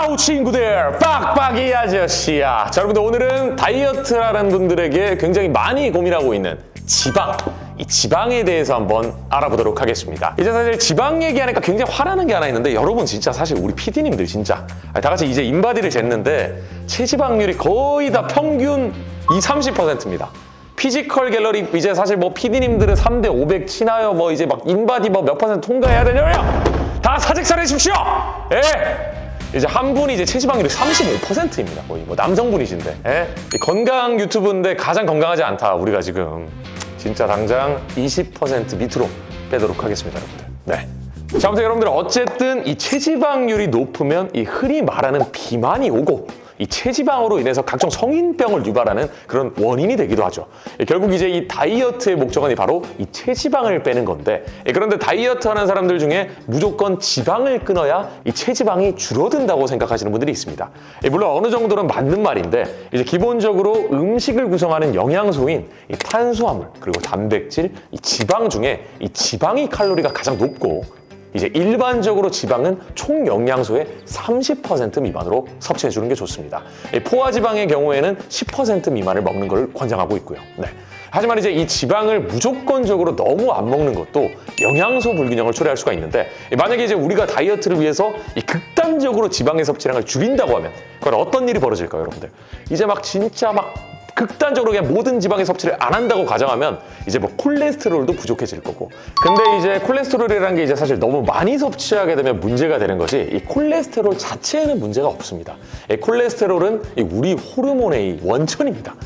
와우 친구들, 빡빡이 아저씨야. 자, 여러분들 오늘은 다이어트라는 분들에게 굉장히 많이 고민하고 있는 지방, 이 지방에 대해서 한번 알아보도록 하겠습니다. 이제 사실 지방 얘기하니까 굉장히 화나는 게 하나 있는데, 여러분 진짜 사실 우리 PD님들 진짜 다 같이 이제 인바디를 쟀는데 체지방률이 거의 다 평균 30%입니다. 피지컬 갤러리 이제 사실 뭐 PD님들은 3대 500 치나요? 뭐 이제 막 인바디 뭐 몇 퍼센트 통과해야 되냐요? 다 사직서를 해주십시오! 예! 이제 한 분이 이제 체지방률이 35%입니다. 거의 뭐 남성분이신데. 예? 건강 유튜브인데 가장 건강하지 않다. 우리가 지금 진짜 당장 20% 밑으로 빼도록 하겠습니다, 여러분들. 네. 자, 아무튼 여러분들 어쨌든 이 체지방률이 높으면 이 흔히 말하는 비만이 오고, 이 체지방으로 인해서 각종 성인병을 유발하는 그런 원인이 되기도 하죠. 결국 이제 이 다이어트의 목적은 바로 이 체지방을 빼는 건데, 그런데 다이어트 하는 사람들 중에 무조건 지방을 끊어야 이 체지방이 줄어든다고 생각하시는 분들이 있습니다. 물론 어느 정도는 맞는 말인데, 이제 기본적으로 음식을 구성하는 영양소인 이 탄수화물, 그리고 단백질, 이 지방 중에 이 지방이 칼로리가 가장 높고, 이제 일반적으로 지방은 총 영양소의 30% 미만으로 섭취해 주는 게 좋습니다. 포화지방의 경우에는 10% 미만을 먹는 걸 권장하고 있고요. 네. 하지만 이제 이 지방을 무조건적으로 너무 안 먹는 것도 영양소 불균형을 초래할 수가 있는데, 만약에 이제 우리가 다이어트를 위해서 이 극단적으로 지방의 섭취량을 줄인다고 하면 그건 어떤 일이 벌어질까요, 여러분들? 이제 막 진짜 막 극단적으로 그냥 모든 지방의 섭취를 안 한다고 가정하면 이제 뭐 콜레스테롤도 부족해질 거고, 근데 이제 콜레스테롤이라는 게 이제 사실 너무 많이 섭취하게 되면 문제가 되는 거지, 이 콜레스테롤 자체에는 문제가 없습니다. 이 콜레스테롤은 우리 호르몬의 원천입니다.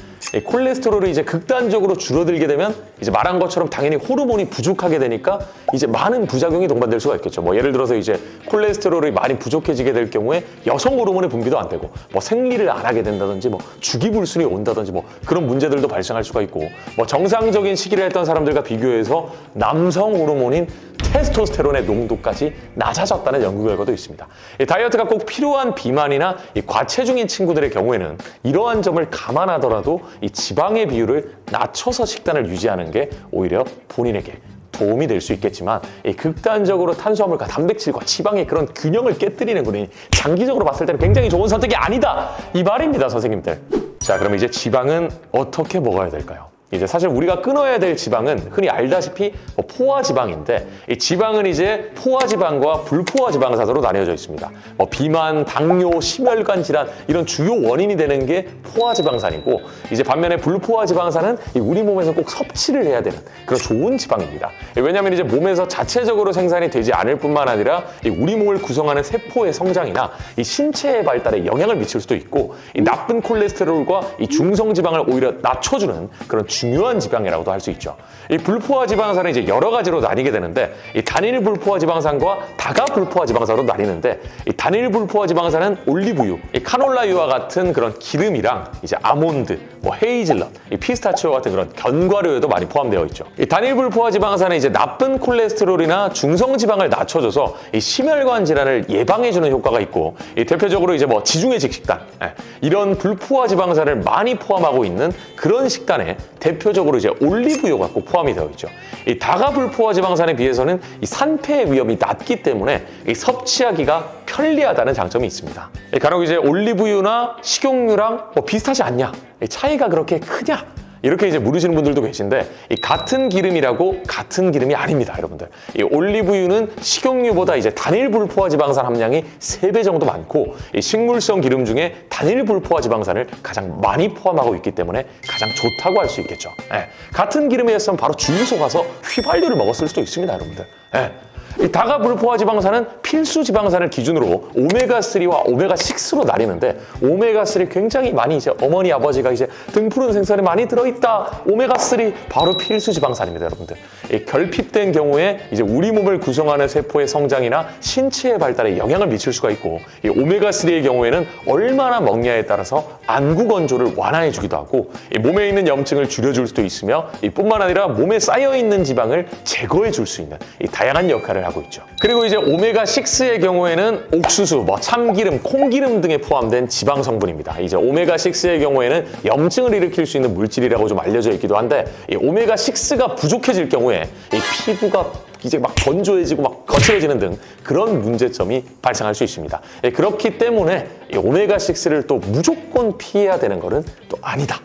콜레스테롤이 이제 극단적으로 줄어들게 되면 이제 말한 것처럼 당연히 호르몬이 부족하게 되니까 이제 많은 부작용이 동반될 수가 있겠죠. 뭐 예를 들어서 이제 콜레스테롤이 많이 부족해지게 될 경우에 여성 호르몬의 분비도 안 되고, 뭐 생리를 안 하게 된다든지, 뭐 주기불순이 온다든지, 뭐 그런 문제들도 발생할 수가 있고, 뭐 정상적인 시기를 했던 사람들과 비교해서 남성 호르몬인 테스토스테론의 농도까지 낮아졌다는 연구 결과도 있습니다. 다이어트가 꼭 필요한 비만이나 과체중인 친구들의 경우에는 이러한 점을 감안하더라도 이 지방의 비율을 낮춰서 식단을 유지하는 게 오히려 본인에게 도움이 될 수 있겠지만, 이 극단적으로 탄수화물과 단백질과 지방의 그런 균형을 깨뜨리는 것이 장기적으로 봤을 때는 굉장히 좋은 선택이 아니다, 이 말입니다, 선생님들. 자, 그럼 이제 지방은 어떻게 먹어야 될까요? 이제 사실 우리가 끊어야 될 지방은 흔히 알다시피 포화지방인데, 이 지방은 이제 포화지방과 불포화지방산으로 나뉘어져 있습니다. 비만, 당뇨, 심혈관 질환 이런 주요 원인이 되는 게 포화지방산이고, 이제 반면에 불포화지방산은 우리 몸에서 꼭 섭취를 해야 되는 그런 좋은 지방입니다. 왜냐하면 이제 몸에서 자체적으로 생산이 되지 않을 뿐만 아니라 우리 몸을 구성하는 세포의 성장이나 이 신체의 발달에 영향을 미칠 수도 있고, 이 나쁜 콜레스테롤과 이 중성지방을 오히려 낮춰주는 그런 중요한 지방이라고도 할 수 있죠. 이 불포화 지방산은 이제 여러 가지로 나뉘게 되는데, 이 단일 불포화 지방산과 다가 불포화 지방산으로 나뉘는데, 이 단일 불포화 지방산은 올리브유, 이 카놀라유와 같은 그런 기름이랑 이제 아몬드, 뭐 헤이즐넛, 이 피스타치오 같은 그런 견과류에도 많이 포함되어 있죠. 이 단일 불포화 지방산은 이제 나쁜 콜레스테롤이나 중성 지방을 낮춰줘서 이 심혈관 질환을 예방해주는 효과가 있고, 이 대표적으로 이제 뭐 지중해식 식단, 이런 불포화 지방산을 많이 포함하고 있는 그런 식단에 대표적으로 이제 올리브유가 꼭 포함이 되어 있죠. 이 다가불포화 지방산에 비해서는 이 산패 위험이 낮기 때문에 이 섭취하기가 편리하다는 장점이 있습니다. 간혹 이제 올리브유나 식용유랑 뭐 비슷하지 않냐? 차이가 그렇게 크냐? 이렇게 이제 물으시는 분들도 계신데, 이 같은 기름이라고 같은 기름이 아닙니다, 여러분들. 이 올리브유는 식용유보다 이제 단일 불포화 지방산 함량이 3배 정도 많고, 이 식물성 기름 중에 단일 불포화 지방산을 가장 많이 포함하고 있기 때문에 가장 좋다고 할 수 있겠죠. 같은 기름이었으면 바로 주유소 가서 휘발유를 먹었을 수도 있습니다, 여러분들. 이 다가 불포화 지방산은 필수 지방산을 기준으로 오메가3와 오메가6로 나뉘는데, 오메가3 굉장히 많이 이제 어머니 아버지가 이제 등푸른 생선에 많이 들어있다, 오메가3 바로 필수 지방산입니다, 여러분들. 이 결핍된 경우에 이제 우리 몸을 구성하는 세포의 성장이나 신체의 발달에 영향을 미칠 수가 있고, 이 오메가3의 경우에는 얼마나 먹냐에 따라서 안구 건조를 완화해주기도 하고, 이 몸에 있는 염증을 줄여줄 수도 있으며, 이뿐만 아니라 몸에 쌓여있는 지방을 제거해줄 수 있는 이 다양한 역할을 하고 하고 있죠. 그리고 이제 오메가6의 경우에는 옥수수, 참기름, 콩기름 등에 포함된 지방 성분입니다. 이제 오메가6의 경우에는 염증을 일으킬 수 있는 물질이라고 좀 알려져 있기도 한데, 이 오메가6가 부족해질 경우에 이 피부가 이제 막 건조해지고 막 거칠어지는 등 그런 문제점이 발생할 수 있습니다. 그렇기 때문에 이 오메가6를 또 무조건 피해야 되는 거는 또 아니다.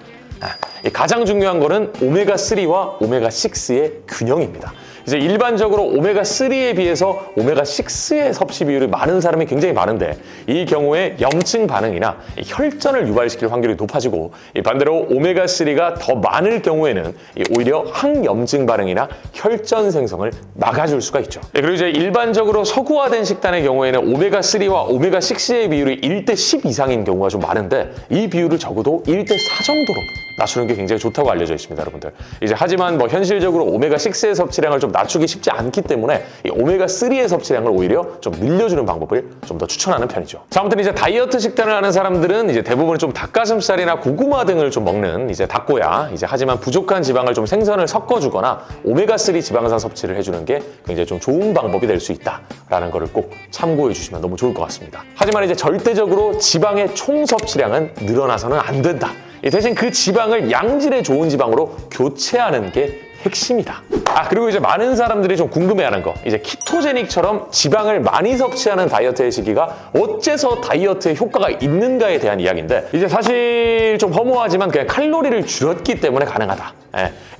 가장 중요한 거는 오메가3와 오메가6의 균형입니다. 이제 일반적으로 오메가3에 비해서 오메가6의 섭취 비율이 많은 사람이 굉장히 많은데, 이 경우에 염증 반응이나 혈전을 유발시킬 확률이 높아지고, 반대로 오메가3가 더 많을 경우에는 오히려 항염증 반응이나 혈전 생성을 막아줄 수가 있죠. 그리고 이제 일반적으로 서구화된 식단의 경우에는 오메가3와 오메가6의 비율이 1대10 이상인 경우가 좀 많은데, 이 비율을 적어도 1대4 정도로 낮추는 게 굉장히 좋다고 알려져 있습니다, 여러분들. 이제 하지만 현실적으로 오메가6의 섭취량을 좀 낮추기 쉽지 않기 때문에 이 오메가3의 섭취량을 오히려 좀 늘려주는 방법을 좀 더 추천하는 편이죠. 자, 아무튼 이제 다이어트 식단을 하는 사람들은 이제 대부분 좀 닭가슴살이나 고구마 등을 좀 먹는 이제 닭고야, 이제 하지만 부족한 지방을 좀 생선을 섞어주거나 오메가3 지방산 섭취를 해주는 게 굉장히 좀 좋은 방법이 될 수 있다라는 거를 꼭 참고해 주시면 너무 좋을 것 같습니다. 하지만 이제 절대적으로 지방의 총 섭취량은 늘어나서는 안 된다. 대신 그 지방을 양질의 좋은 지방으로 교체하는 게 핵심이다. 그리고 이제 많은 사람들이 좀 궁금해하는 거, 이제 키토제닉처럼 지방을 많이 섭취하는 다이어트의 시기가 어째서 다이어트에 효과가 있는가에 대한 이야기인데, 이제 사실 좀 허무하지만 그냥 칼로리를 줄였기 때문에 가능하다.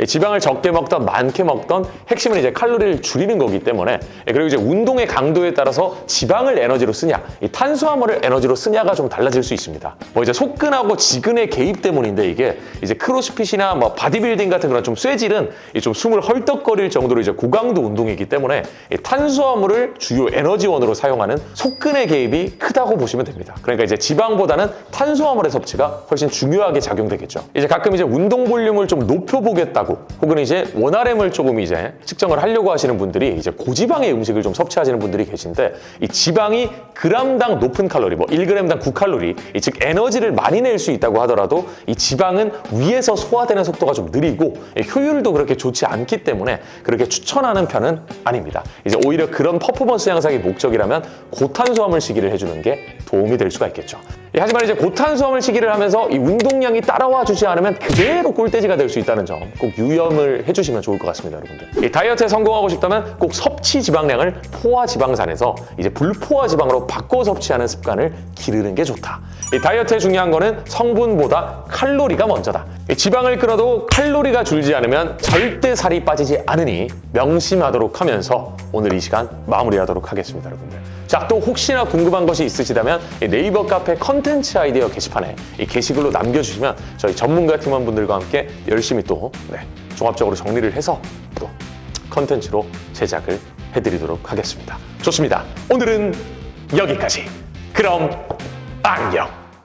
지방을 적게 먹던 많게 먹던 핵심은 이제 칼로리를 줄이는 거기 때문에, 그리고 이제 운동의 강도에 따라서 지방을 에너지로 쓰냐, 이 탄수화물을 에너지로 쓰냐가 좀 달라질 수 있습니다. 이제 속근하고 지근의 개입 때문인데, 이게 이제 크로스핏이나 바디빌딩 같은 그런 좀 쇠질은 좀 숨을 헐떡거릴 정도로 이제 고강도 운동이기 때문에 이 탄수화물을 주요 에너지원으로 사용하는 속근의 개입이 크다고 보시면 됩니다. 그러니까 이제 지방보다는 탄수화물의 섭취가 훨씬 중요하게 작용되겠죠. 이제 가끔 이제 운동 볼륨을 좀 높여보겠다고, 혹은 이제 원RM을 조금 이제 측정을 하려고 하시는 분들이 이제 고지방의 음식을 좀 섭취하시는 분들이 계신데, 이 지방이 그램당 높은 칼로리, 1g당 9칼로리, 즉 에너지를 많이 낼 수 있다고 하더라도 이 지방은 위에서 소화되는 속도가 좀 느리고 효율도 그렇게 좋지 않기 때문에 그렇게 추천하는 편은 아닙니다. 이제 오히려 그런 퍼포먼스 향상이 목적이라면 고탄수화물 시기를 해주는 게 도움이 될 수가 있겠죠. 하지만 이제 고탄수화물 시기를 하면서 이 운동량이 따라와 주지 않으면 그대로 꼴대지가 될 수 있다는 점 꼭 유념을 해주시면 좋을 것 같습니다, 여러분들. 이 다이어트에 성공하고 싶다면 꼭 섭취 지방량을 포화 지방산에서 이제 불포화 지방으로 바꿔 섭취하는 습관을 기르는 게 좋다. 이 다이어트에 중요한 거는 성분보다 칼로리가 먼저다. 이 지방을 끊어도 칼로리가 줄지 않으면 절대 살이 빠지지 않으니 명심하도록 하면서 오늘 이 시간 마무리하도록 하겠습니다, 여러분들. 자, 또 혹시나 궁금한 것이 있으시다면 네이버 카페 컨텐츠 아이디어 게시판에 이 게시글로 남겨주시면 저희 전문가 팀원분들과 함께 열심히 또 종합적으로 정리를 해서 또 컨텐츠로 제작을 해드리도록 하겠습니다. 좋습니다. 오늘은 여기까지. 그럼 안녕.